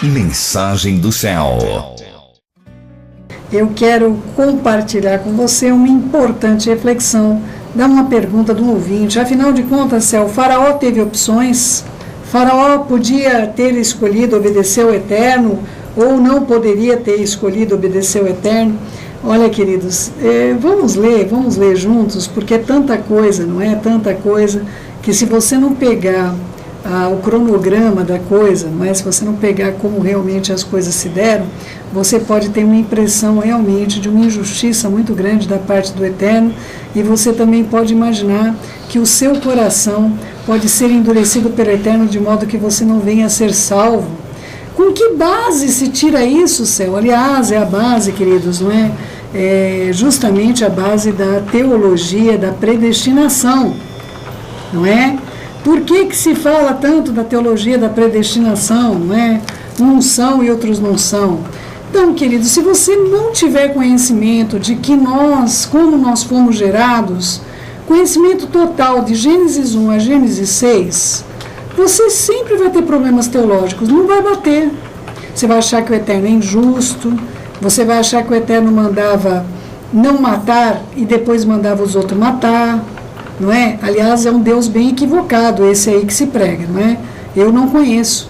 Mensagem do céu. Eu quero compartilhar com você uma importante reflexão. Dá uma pergunta do ouvinte. Afinal de contas, céu, Faraó teve opções? Faraó podia ter escolhido obedecer ao Eterno ou não poderia ter escolhido obedecer ao Eterno? Olha, queridos, vamos ler juntos, porque é tanta coisa, não é? Tanta coisa que se você não pegar o cronograma da coisa, não é? Se você não pegar como realmente as coisas se deram, você pode ter uma impressão realmente de uma injustiça muito grande da parte do Eterno, e você também pode imaginar que o seu coração pode ser endurecido pelo Eterno de modo que você não venha a ser salvo. Com que base se tira isso, céu? Aliás, é a base, queridos, não é? É justamente a base da teologia da predestinação, não é? Por que se fala tanto da teologia da predestinação, não é? Uns são e outros não são. Então, querido, se você não tiver conhecimento de que nós, como nós fomos gerados, conhecimento total de Gênesis 1 a Gênesis 6, você sempre vai ter problemas teológicos, não vai bater. Você vai achar que o Eterno é injusto, você vai achar que o Eterno mandava não matar e depois mandava os outros matar, não é? Aliás, é um Deus bem equivocado esse aí que se prega, não é? Eu não conheço.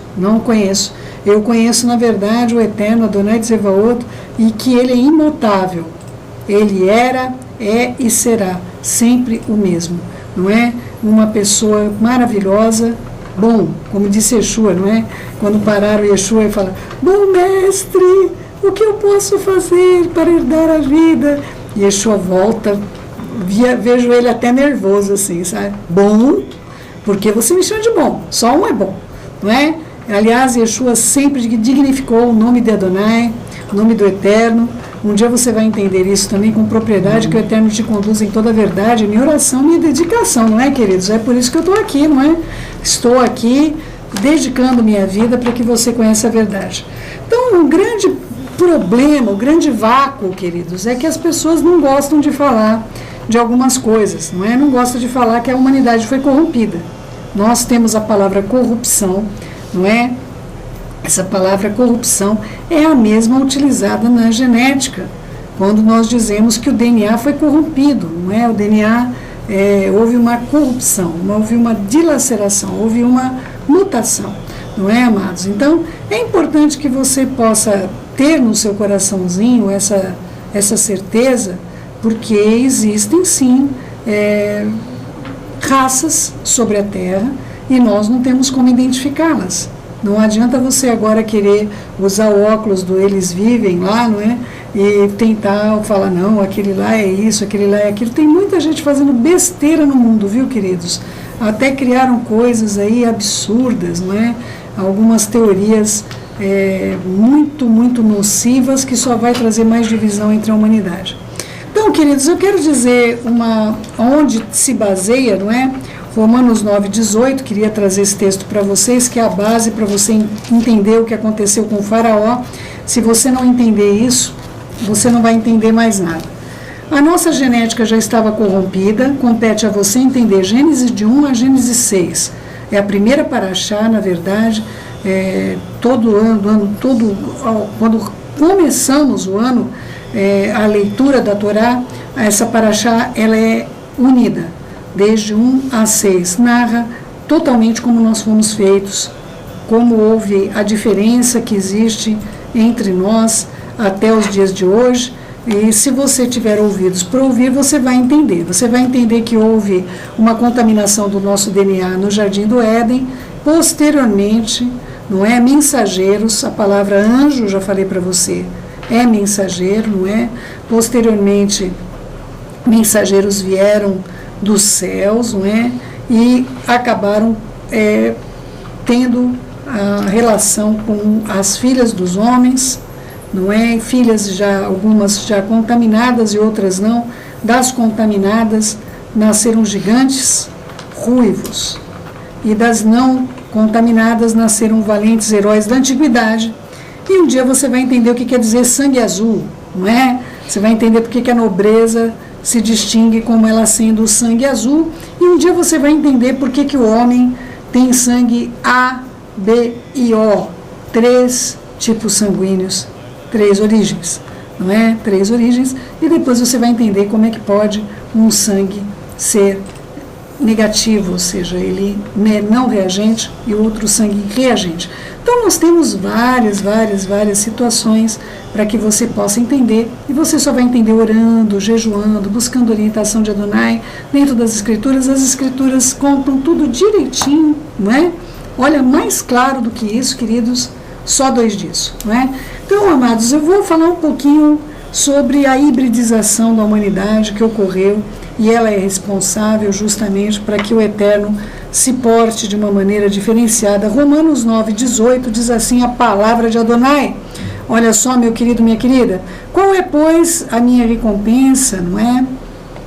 Eu conheço, na verdade, o Eterno, Adonai Tzevaot, e que ele é imutável. Ele era, é e será sempre o mesmo, não é? Uma pessoa maravilhosa, bom, como disse Yeshua, não é? Quando pararam Yeshua e falaram: bom mestre, o que eu posso fazer para herdar a vida? E Yeshua volta, vejo ele até nervoso assim, sabe? Bom, porque você me chama de bom, só um é bom, não é? Aliás, Yeshua sempre dignificou o nome de Adonai, o nome do Eterno. Um dia você vai entender isso também com propriedade, que o Eterno te conduz em toda a verdade, minha oração, minha dedicação, não é, queridos? É por isso que eu estou aqui, não é? Estou aqui dedicando minha vida para que você conheça a verdade. Então, um grande problema, o grande vácuo, queridos, é que as pessoas não gostam de falar de algumas coisas, não é? Não gostam de falar que a humanidade foi corrompida. Nós temos a palavra corrupção, não é? Essa palavra corrupção é a mesma utilizada na genética, quando nós dizemos que o DNA foi corrompido, não é? O DNA, houve uma corrupção, houve uma dilaceração, houve uma mutação, não é, amados? Então, é importante que você possa ter no seu coraçãozinho essa certeza, porque existem sim raças sobre a Terra e nós não temos como identificá-las. Não adianta você agora querer usar o óculos do Eles Vivem lá, não é? E tentar falar, não, aquele lá é isso, aquele lá é aquilo. Tem muita gente fazendo besteira no mundo, viu, queridos? Até criaram coisas aí absurdas, não é? Algumas teorias muito, muito nocivas que só vai trazer mais divisão entre a humanidade. Então, queridos, eu quero dizer onde se baseia, não é? Romanos 9,18, queria trazer esse texto para vocês, que é a base para você entender o que aconteceu com o Faraó. Se você não entender isso, você não vai entender mais nada. A nossa genética já estava corrompida, compete a você entender Gênesis de 1 a Gênesis 6. É a primeira paraxá, na verdade, todo ano, quando começamos o ano, a leitura da Torá, essa paraxá, ela é unida. Desde 1 a 6, narra totalmente como nós fomos feitos, como houve a diferença que existe entre nós até os dias de hoje. E se você tiver ouvidos para ouvir, você vai entender. Você vai entender que houve uma contaminação do nosso DNA no Jardim do Éden. Posteriormente, não é? Mensageiros, a palavra anjo, já falei para você, é mensageiro, não é? Posteriormente, mensageiros vieram dos céus, não é? E acabaram tendo a relação com as filhas dos homens, não é? Filhas já, algumas já contaminadas e outras não. Das contaminadas nasceram gigantes ruivos, e das não contaminadas nasceram valentes heróis da antiguidade. E um dia você vai entender o que quer dizer sangue azul, não é? Você vai entender porque que a nobreza se distingue como ela sendo o sangue azul, e um dia você vai entender por que o homem tem sangue A, B e O, 3 tipos sanguíneos, 3 origens, não é? 3 origens, e depois você vai entender como é que pode um sangue ser negativo, ou seja, ele não reagente e o outro sangue reagente. Então nós temos várias situações para que você possa entender, e você só vai entender orando, jejuando, buscando orientação de Adonai dentro das escrituras. As escrituras contam tudo direitinho, não é? Olha, mais claro do que isso, queridos, só 2 disso, não é? Então, amados, eu vou falar um pouquinho sobre a hibridização da humanidade que ocorreu, e ela é responsável justamente para que o Eterno se porte de uma maneira diferenciada. Romanos 9,18 diz assim a palavra de Adonai. Olha só, meu querido, minha querida, qual é, pois, a minha recompensa, não é?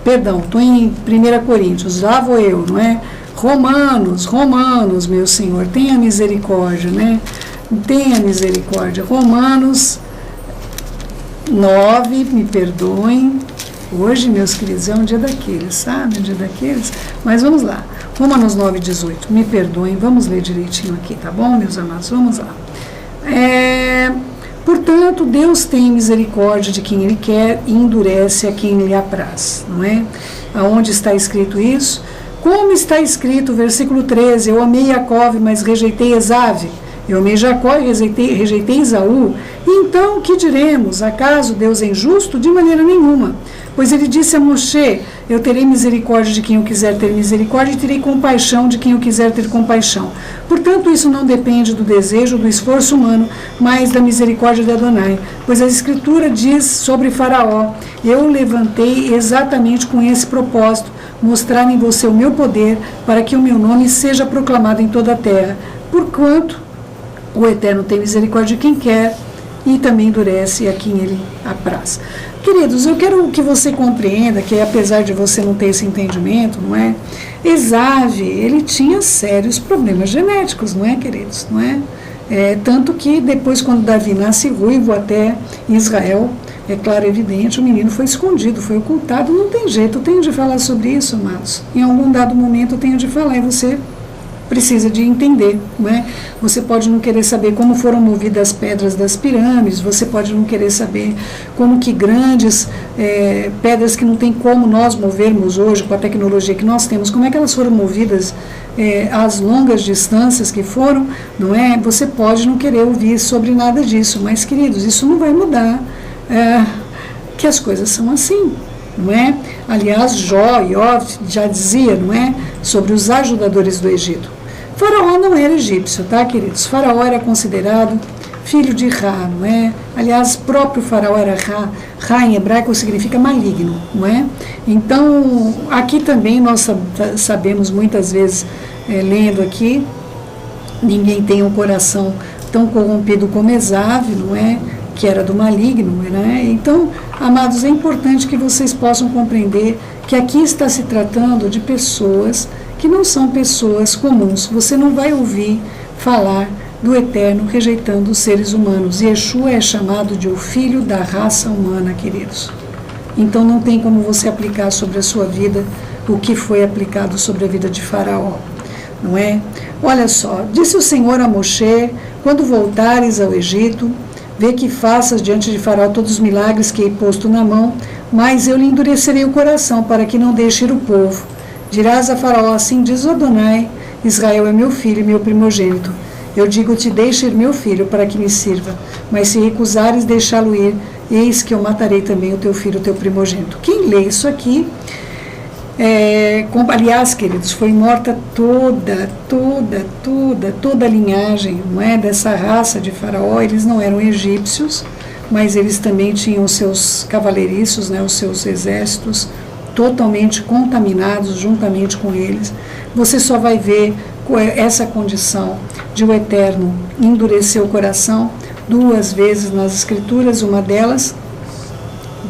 Perdão, estou em 1 Coríntios, lá vou eu, não é? Romanos, meu Senhor, tenha misericórdia, né? Tenha misericórdia. Romanos 9, me perdoem. Hoje, meus queridos, é um dia daqueles, sabe? Um dia daqueles. Mas vamos lá. Romanos 9,18. Me perdoem, vamos ler direitinho aqui, tá bom, meus amados? Vamos lá. Portanto, Deus tem misericórdia de quem Ele quer e endurece a quem lhe apraz, não é? Aonde está escrito isso? Como está escrito, versículo 13, eu amei Jacó, mas rejeitei Esaú. Eu amei Jacó e rejeitei Esaú. Então, que diremos? Acaso Deus é injusto? De maneira nenhuma. Pois ele disse a Moshe, eu terei misericórdia de quem eu quiser ter misericórdia e terei compaixão de quem eu quiser ter compaixão. Portanto, isso não depende do desejo, do esforço humano, mas da misericórdia de Adonai. Pois a Escritura diz sobre Faraó, eu o levantei exatamente com esse propósito, mostrar em você o meu poder, para que o meu nome seja proclamado em toda a terra. Porquanto o Eterno tem misericórdia de quem quer e também endurece a quem Ele apraz. Queridos, eu quero que você compreenda que, apesar de você não ter esse entendimento, não é? Esaú, ele tinha sérios problemas genéticos, não é, queridos? Não é? Tanto que depois, quando Davi nasce ruivo até em Israel, é claro, evidente, o menino foi escondido, foi ocultado, não tem jeito, eu tenho de falar sobre isso, amados. Em algum dado momento eu tenho de falar e você precisa de entender, não é? Você pode não querer saber como foram movidas as pedras das pirâmides, você pode não querer saber como que grandes pedras que não tem como nós movermos hoje com a tecnologia que nós temos, como é que elas foram movidas às longas distâncias que foram, não é? Você pode não querer ouvir sobre nada disso, mas, queridos, isso não vai mudar que as coisas são assim, não é? Aliás, Jó já dizia, não é, sobre os ajudadores do Egito. Faraó não era egípcio, tá, queridos? Faraó era considerado filho de Ra, não é? Aliás, próprio Faraó era Ra. Ra em hebraico significa maligno, não é? Então, aqui também nós sabemos muitas vezes, lendo aqui, ninguém tem um coração tão corrompido como Esaú, não é? Que era do maligno, né? Então, amados, é importante que vocês possam compreender que aqui está se tratando de pessoas que não são pessoas comuns. Você não vai ouvir falar do Eterno rejeitando os seres humanos. Yeshua é chamado de o filho da raça humana, queridos. Então não tem como você aplicar sobre a sua vida o que foi aplicado sobre a vida de Faraó, não é? Olha só, disse o Senhor a Moshe, quando voltares ao Egito, vê que faças diante de Faraó todos os milagres que hei posto na mão, mas eu lhe endurecerei o coração para que não deixe ir o povo. Dirás a Faraó, assim diz o Adonai, Israel é meu filho e meu primogênito. Eu digo-te, deixa ir meu filho para que me sirva, mas se recusares deixá-lo ir, eis que eu matarei também o teu filho, o teu primogênito. Quem lê isso aqui, aliás, queridos, foi morta toda a linhagem, não é, dessa raça de Faraó. Eles não eram egípcios, mas eles também tinham os seus cavaleiriços, né, os seus exércitos totalmente contaminados juntamente com eles. Você só vai ver essa condição de o Eterno endurecer o coração 2 vezes nas Escrituras. Uma delas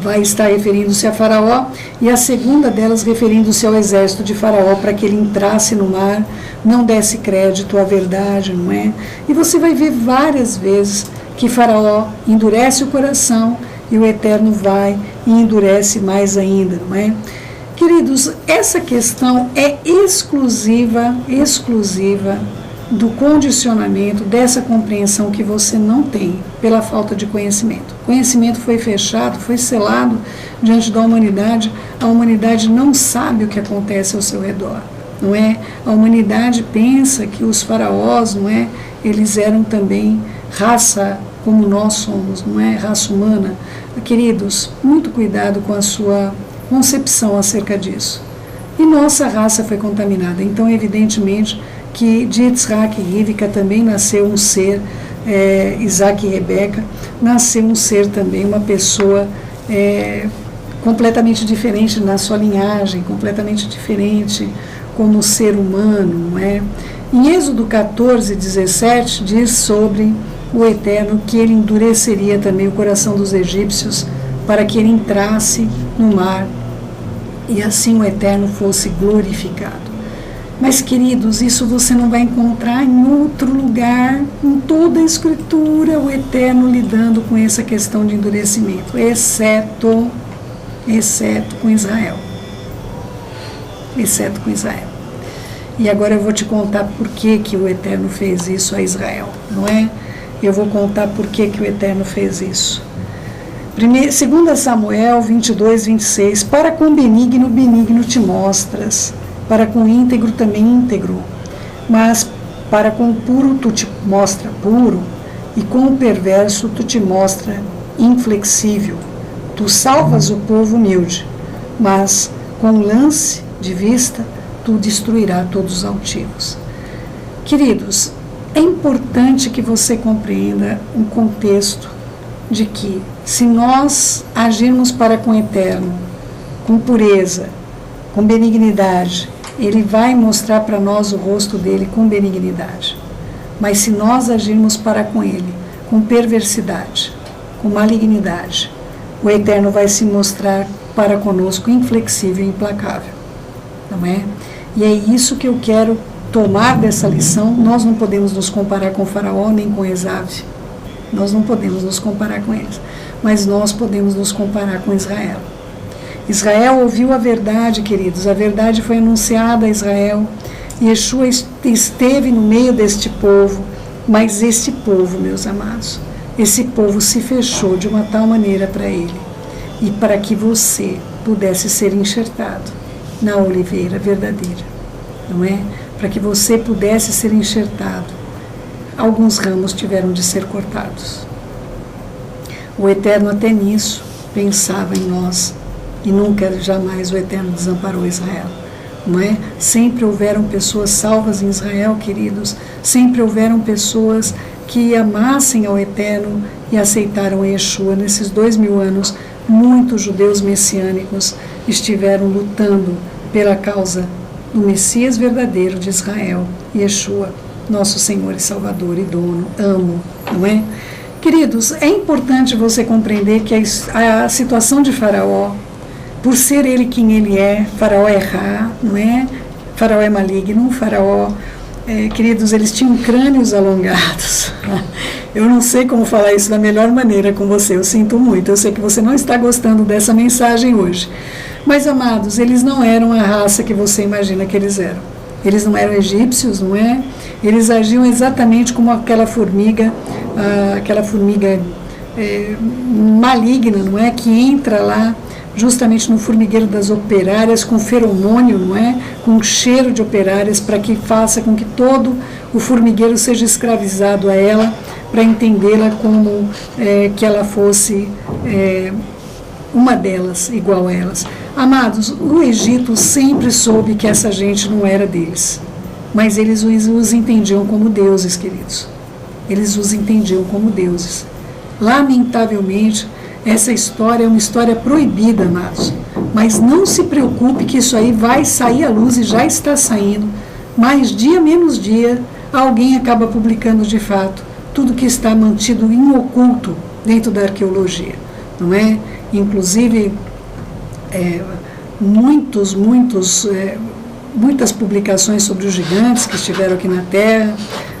vai estar referindo-se a Faraó e a segunda delas referindo-se ao exército de Faraó, para que ele entrasse no mar, não desse crédito à verdade, não é? E você vai ver várias vezes que Faraó endurece o coração e o Eterno vai e endurece mais ainda, não é? Queridos, essa questão é exclusiva do condicionamento, dessa compreensão que você não tem pela falta de conhecimento. O conhecimento foi fechado, foi selado diante da humanidade. A humanidade não sabe o que acontece ao seu redor, não é? A humanidade pensa que os faraós, não é? Eles eram também raça como nós somos, não é? Raça humana. Queridos, muito cuidado com a sua concepção acerca disso. E nossa raça foi contaminada. Então, evidentemente, que de Yitzhak e Rivka também nasceu um ser, Isaac e Rebeca, nasceu um ser também, uma pessoa completamente diferente na sua linhagem, completamente diferente como ser humano, não é? Em Êxodo 14, 17, diz sobre o Eterno que ele endureceria também o coração dos egípcios para que ele entrasse no mar e assim o Eterno fosse glorificado. Mas, queridos, isso você não vai encontrar em outro lugar, em toda a Escritura, o Eterno lidando com essa questão de endurecimento, exceto com Israel. Exceto com Israel. E agora eu vou te contar por que o Eterno fez isso a Israel, não é? Eu vou contar por que o Eterno fez isso. 2 Samuel 22, 26, para com benigno, benigno te mostras, para com íntegro também íntegro, mas para com o puro tu te mostra puro, e com o perverso tu te mostra inflexível. Tu salvas o povo humilde, mas com lance de vista tu destruirás todos os altivos. Queridos, é importante que você compreenda um contexto de que, se nós agirmos para com o Eterno, com pureza, com benignidade, Ele vai mostrar para nós o rosto dele com benignidade. Mas se nós agirmos para com Ele, com perversidade, com malignidade, o Eterno vai se mostrar para conosco inflexível e implacável. Não é? E é isso que eu quero tomar dessa lição. Nós não podemos nos comparar com Faraó nem com Esav. Nós não podemos nos comparar com eles. Mas nós podemos nos comparar com Israel. Israel ouviu a verdade, queridos. A verdade foi anunciada a Israel. Yeshua esteve no meio deste povo. Mas este povo, meus amados, esse povo se fechou de uma tal maneira para ele. E para que você pudesse ser enxertado na oliveira verdadeira, não é? Para que você pudesse ser enxertado, alguns ramos tiveram de ser cortados. O Eterno até nisso pensava em nós, e nunca, jamais o Eterno desamparou Israel, não é? Sempre houveram pessoas salvas em Israel, queridos, sempre houveram pessoas que amassem ao Eterno e aceitaram a Yeshua. Nesses 2000 anos, muitos judeus messiânicos estiveram lutando pela causa do Messias verdadeiro de Israel, Yeshua, nosso Senhor e Salvador e dono, amo, não é? Queridos, é importante você compreender que a situação de Faraó, por ser ele quem ele é, Faraó é Ra, não é? Faraó é maligno, Faraó, queridos, eles tinham crânios alongados. Eu não sei como falar isso da melhor maneira com você, eu sinto muito, eu sei que você não está gostando dessa mensagem hoje. Mas, amados, eles não eram a raça que você imagina que eles eram. Eles não eram egípcios, não é? Eles agiam exatamente como aquela formiga maligna, não é? Que entra lá justamente no formigueiro das operárias com feromônio, não é? Com cheiro de operárias, para que faça com que todo o formigueiro seja escravizado a ela, para entendê-la como que ela fosse uma delas, igual a elas. Amados, o Egito sempre soube que essa gente não era deles, mas eles os entendiam como deuses, queridos. Eles os entendiam como deuses. Lamentavelmente, essa história é uma história proibida, amados. Mas não se preocupe que isso aí vai sair à luz e já está saindo. Mas dia menos dia, alguém acaba publicando de fato tudo que está mantido em oculto dentro da arqueologia, não é? Inclusive, muitas publicações sobre os gigantes que estiveram aqui na Terra,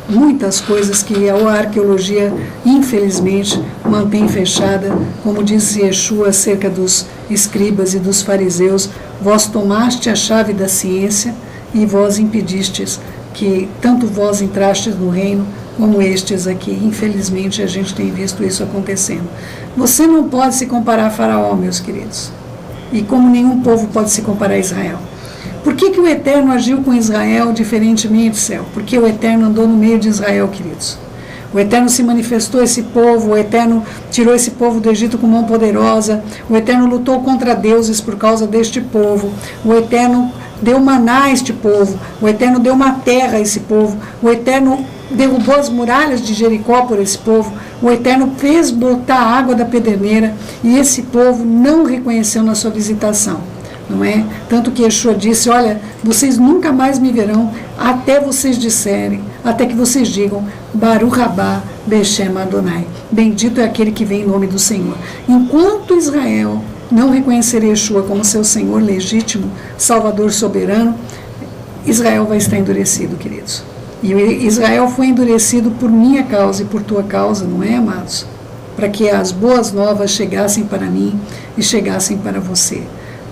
muitas coisas que a arqueologia, infelizmente, mantém fechada, como disse Yeshua acerca dos escribas e dos fariseus: vós tomaste a chave da ciência e vós impedistes que tanto vós entrastes no reino, como estes aqui. Infelizmente, a gente tem visto isso acontecendo. Você não pode se comparar a Faraó, meus queridos. E como nenhum povo pode se comparar a Israel. Por que o Eterno agiu com Israel diferentemente, céu? Porque o Eterno andou no meio de Israel, queridos. O Eterno se manifestou a esse povo, o Eterno tirou esse povo do Egito com mão poderosa, o Eterno lutou contra deuses por causa deste povo, o Eterno deu maná a este povo, o Eterno deu uma terra a esse povo, o Eterno derrubou as muralhas de Jericó por esse povo, o Eterno fez botar a água da pederneira e esse povo não reconheceu na sua visitação. Não é? Tanto que Yeshua disse, olha, vocês nunca mais me verão até vocês disserem, até que vocês digam, Baruch Rabá Beshem Adonai, bendito é aquele que vem em nome do Senhor. Enquanto Israel não reconhecer Yeshua como seu Senhor legítimo, Salvador soberano, Israel vai estar endurecido, queridos. E Israel foi endurecido por minha causa e por tua causa, não é, amados? Para que as boas novas chegassem para mim e chegassem para você.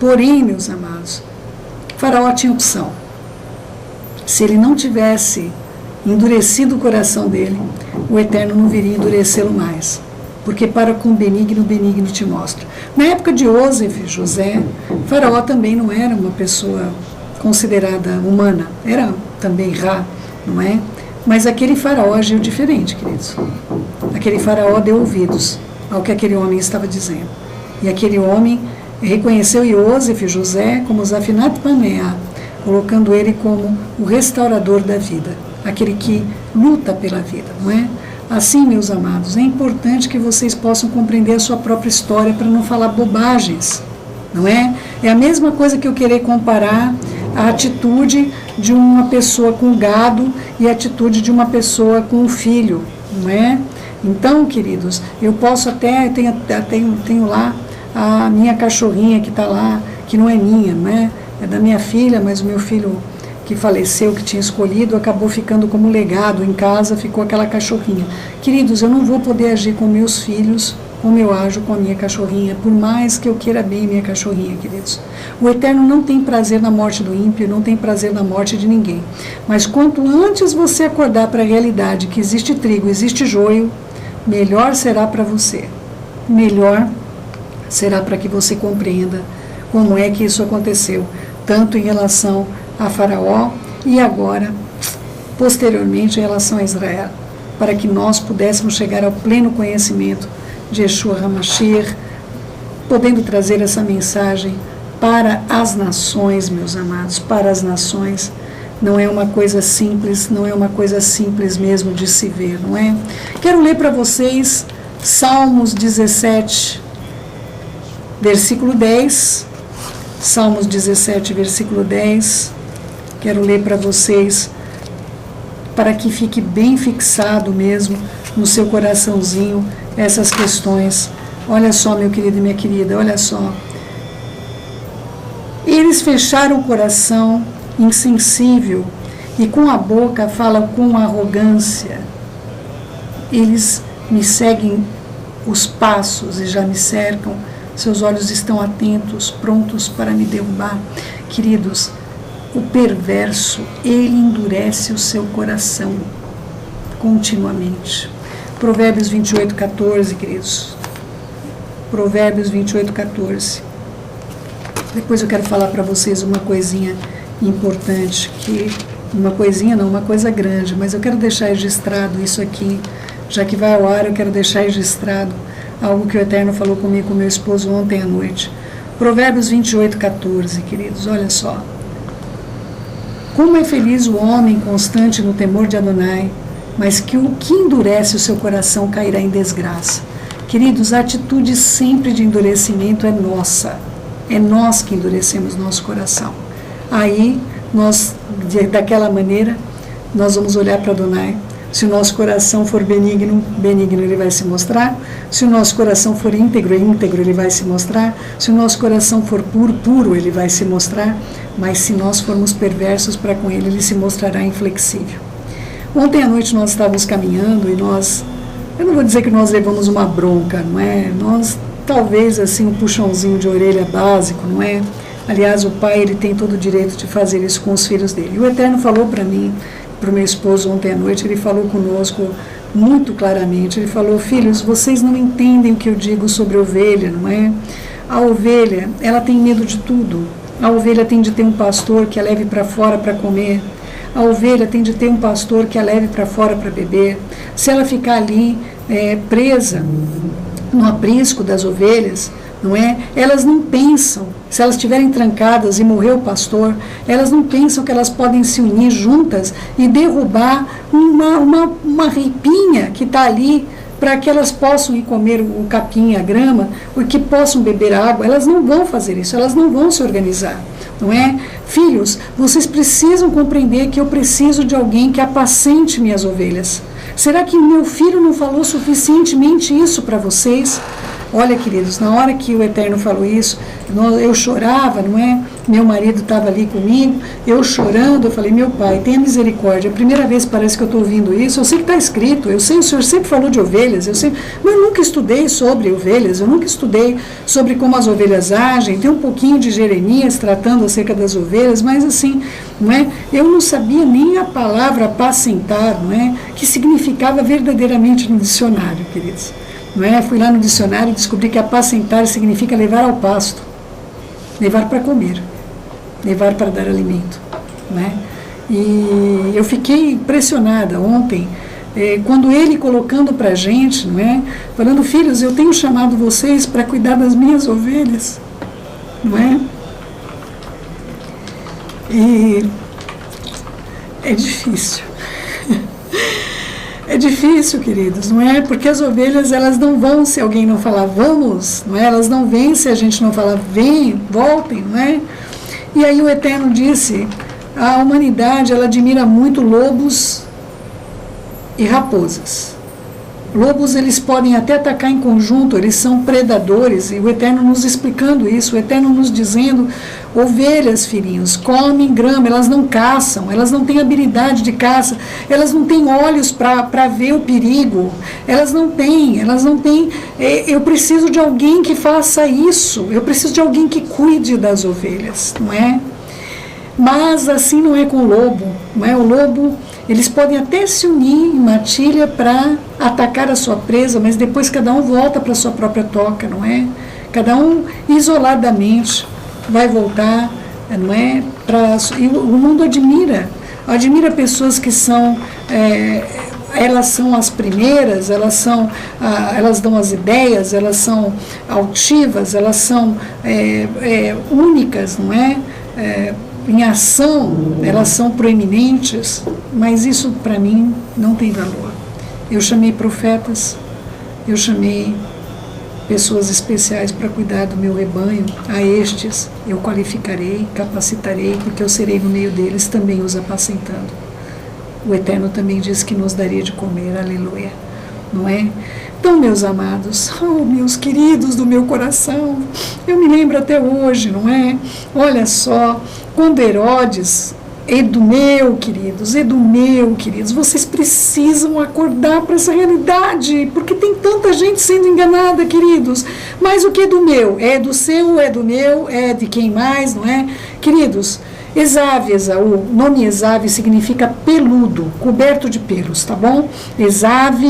Porém, meus amados, Faraó tinha opção. Se ele não tivesse endurecido o coração dele, o Eterno não viria endurecê-lo mais. Porque para com benigno, benigno te mostra. Na época de Osef, José, Faraó também não era uma pessoa considerada humana. Era também Ra, não é? Mas aquele Faraó agiu diferente, queridos. Aquele Faraó deu ouvidos ao que aquele homem estava dizendo. E aquele homem reconheceu Iosef, José, como Zafinat Paneah, colocando ele como o restaurador da vida, aquele que luta pela vida, não é? Assim, meus amados, é importante que vocês possam compreender a sua própria história para não falar bobagens, não é? É a mesma coisa que eu querer comparar a atitude de uma pessoa com gado e a atitude de uma pessoa com um filho, não é? Então, queridos, eu posso até, tenho lá a minha cachorrinha que está lá, que não é minha, não é? É da minha filha, mas o meu filho que faleceu, que tinha escolhido, acabou ficando como legado em casa, ficou aquela cachorrinha. Queridos, eu não vou poder agir com meus filhos como eu ajo com a minha cachorrinha, por mais que eu queira bem minha cachorrinha, queridos. O Eterno não tem prazer na morte do ímpio, não tem prazer na morte de ninguém. Mas quanto antes você acordar para a realidade que existe trigo, existe joio, melhor será para você. Melhor será para que você compreenda como é que isso aconteceu, tanto em relação a Faraó e agora, posteriormente, em relação a Israel, para que nós pudéssemos chegar ao pleno conhecimento de Yeshua HaMashiach, podendo trazer essa mensagem para as nações, meus amados, para as nações. Não é uma coisa simples, não é uma coisa simples mesmo de se ver, não é? Quero ler para vocês Salmos 17, versículo 10, Salmos 17, versículo 10, quero ler para vocês, para que fique bem fixado mesmo no seu coraçãozinho essas questões. Olha só, meu querido e minha querida, olha só. Eles fecharam o coração insensível e com a boca falam com arrogância. Eles me seguem os passos e já me cercam. Seus olhos estão atentos, prontos para me derrubar. Queridos, o perverso, ele endurece o seu coração continuamente. Provérbios 28, 14, queridos. Provérbios 28, 14. Depois eu quero falar para vocês uma coisinha importante, uma coisa grande, mas eu quero deixar registrado isso aqui, já que vai ao ar, eu quero deixar registrado algo que o Eterno falou comigo, com meu esposo ontem à noite. Provérbios 28, 14, queridos, olha só. Como é feliz o homem constante no temor de Adonai, mas que o que endurece o seu coração cairá em desgraça. Queridos, a atitude sempre de endurecimento é nossa. É nós que endurecemos nosso coração. Aí, daquela maneira, nós vamos olhar para Adonai. Se o nosso coração for benigno, benigno ele vai se mostrar. Se o nosso coração for íntegro, íntegro ele vai se mostrar. Se o nosso coração for puro, puro ele vai se mostrar. Mas se nós formos perversos para com ele, ele se mostrará inflexível. Ontem à noite nós estávamos caminhando e eu não vou dizer que nós levamos uma bronca, não é? Nós, talvez assim, um puxãozinho de orelha básico, não é? Aliás, o pai, ele tem todo o direito de fazer isso com os filhos dele. E o Eterno falou para mim para o meu esposo ontem à noite, ele falou conosco muito claramente, ele falou: filhos, vocês não entendem o que eu digo sobre ovelha, não é? A ovelha, ela tem medo de tudo. A ovelha tem de ter um pastor que a leve para fora para comer. A ovelha tem de ter um pastor que a leve para fora para beber. Se ela ficar ali presa no aprisco das ovelhas, não é? Elas não pensam, se elas estiverem trancadas e morrer o pastor, elas não pensam que elas podem se unir juntas e derrubar uma ripinha que está ali para que elas possam ir comer o capim, a grama, ou que possam beber água. Elas não vão fazer isso, elas não vão se organizar, não é? Filhos, vocês precisam compreender que eu preciso de alguém que apacente minhas ovelhas. Será que meu filho não falou suficientemente isso para vocês? Olha, queridos, na hora que o Eterno falou isso, eu chorava, não é? Meu marido estava ali comigo, eu chorando, eu falei: meu pai, tenha misericórdia. A primeira vez parece que eu estou ouvindo isso, eu sei que está escrito, eu sei, o Senhor sempre falou de ovelhas, mas eu nunca estudei sobre ovelhas, eu nunca estudei sobre como as ovelhas agem. Tem um pouquinho de Jeremias tratando acerca das ovelhas, mas assim, não é? Eu não sabia nem a palavra apacentar, não é? Que significava verdadeiramente no dicionário, queridos. Não é? Fui lá no dicionário e descobri que apacentar significa levar ao pasto, levar para comer, levar para dar alimento. Não é? E eu fiquei impressionada ontem, quando ele colocando para a gente, não é? Falando: filhos, eu tenho chamado vocês para cuidar das minhas ovelhas. Não é? E é difícil. É difícil, queridos, não é? Porque as ovelhas, elas não vão se alguém não falar vamos, não é? Elas não vêm se a gente não falar vem, voltem, não é? E aí o Eterno disse: a humanidade, ela admira muito lobos e raposas. Lobos, eles podem até atacar em conjunto, eles são predadores, e o Eterno nos explicando isso, o Eterno nos dizendo: ovelhas, filhinhos, comem grama, elas não caçam, elas não têm habilidade de caça, elas não têm olhos para ver o perigo, elas não têm, eu preciso de alguém que faça isso, eu preciso de alguém que cuide das ovelhas, não é? Mas assim não é com o lobo, não é? O lobo, eles podem até se unir em matilha para atacar a sua presa, mas depois cada um volta para a sua própria toca, não é? Cada um isoladamente vai voltar, não é? E o mundo admira pessoas que são, elas são as primeiras, elas dão as ideias, elas são altivas, elas são únicas, não é? Em ação, elas são proeminentes, mas isso para mim não tem valor. Eu chamei profetas, eu chamei pessoas especiais para cuidar do meu rebanho, a estes eu qualificarei, capacitarei, porque eu serei no meio deles também os apacentando. O Eterno também disse que nos daria de comer, aleluia, não é? Então, meus amados, meus queridos do meu coração, eu me lembro até hoje, não é? Olha só, quando Herodes, Edumeu, queridos, vocês precisam acordar para essa realidade, porque tem tanta gente sendo enganada, queridos. Mas o que é do meu? É do seu, é do meu, é de quem mais, não é? Queridos, Esav, Esaú, o nome Esav significa peludo, coberto de pelos, tá bom? Esav,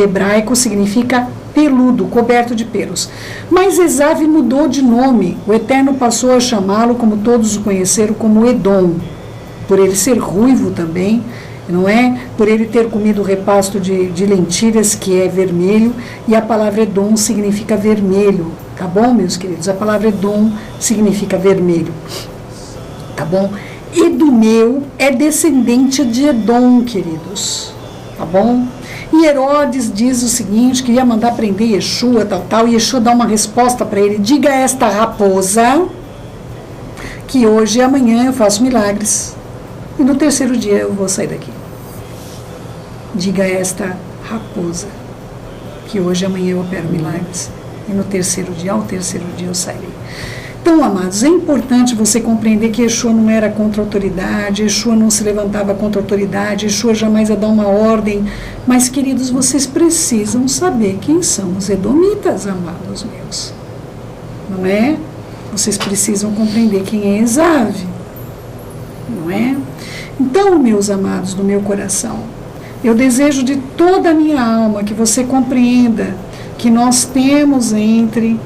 hebraico, significa peludo, coberto de pelos. Mas Esav mudou de nome, o Eterno passou a chamá-lo, como todos o conheceram, como Edom, por ele ser ruivo também, não é? Por ele ter comido o repasto de lentilhas, que é vermelho, e a palavra Edom significa vermelho, tá bom, meus queridos? A palavra Edom significa vermelho. Tá bom? Edumeu é descendente de Edom, queridos. Tá bom? E Herodes diz o seguinte, que ia mandar prender Yeshua, e Yeshua dá uma resposta para ele: diga a esta raposa que hoje e amanhã eu faço milagres, e no terceiro dia eu vou sair daqui. Diga a esta raposa que hoje e amanhã eu opero milagres, e no terceiro dia, ao terceiro dia eu sairei. Então, amados, é importante você compreender que Yeshua não era contra a autoridade, Yeshua não se levantava contra a autoridade, Yeshua jamais ia dar uma ordem, mas, queridos, vocês precisam saber quem são os edomitas, amados meus, não é? Vocês precisam compreender quem é Esav, não é? Então, meus amados do meu coração, eu desejo de toda a minha alma que você compreenda que nós temos entre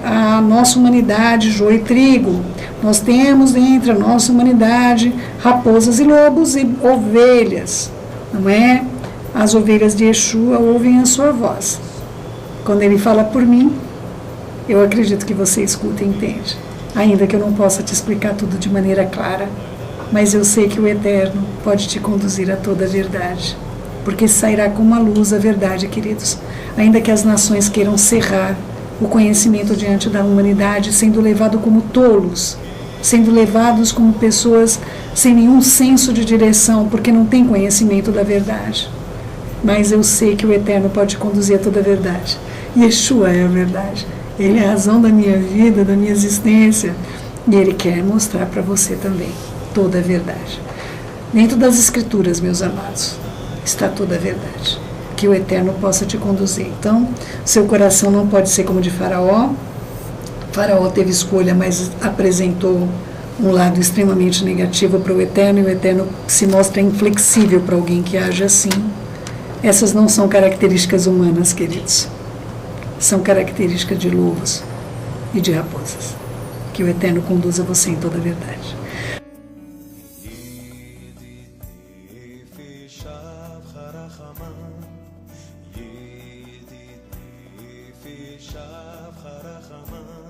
a nossa humanidade joio e trigo. Nós temos entre a nossa humanidade raposas e lobos e ovelhas, não é? As ovelhas de Yeshua ouvem a sua voz. Quando ele fala por mim, eu acredito que você escuta e entende. Ainda que eu não possa te explicar tudo de maneira clara, mas eu sei que o Eterno pode te conduzir a toda a verdade, porque sairá como a luz a verdade, queridos. Ainda que as nações queiram cerrar o conhecimento diante da humanidade, sendo levado como tolos, sendo levados como pessoas sem nenhum senso de direção, porque não tem conhecimento da verdade. Mas eu sei que o Eterno pode conduzir a toda a verdade. Yeshua é a verdade. Ele é a razão da minha vida, da minha existência. E Ele quer mostrar para você também toda a verdade. Dentro das Escrituras, meus amados, está toda a verdade. Que o Eterno possa te conduzir. Então, seu coração não pode ser como de Faraó. Faraó teve escolha, mas apresentou um lado extremamente negativo para o Eterno, e o Eterno se mostra inflexível para alguém que age assim. Essas não são características humanas, queridos. São características de lobos e de raposas. Que o Eterno conduza você em toda a verdade. Shav Harachama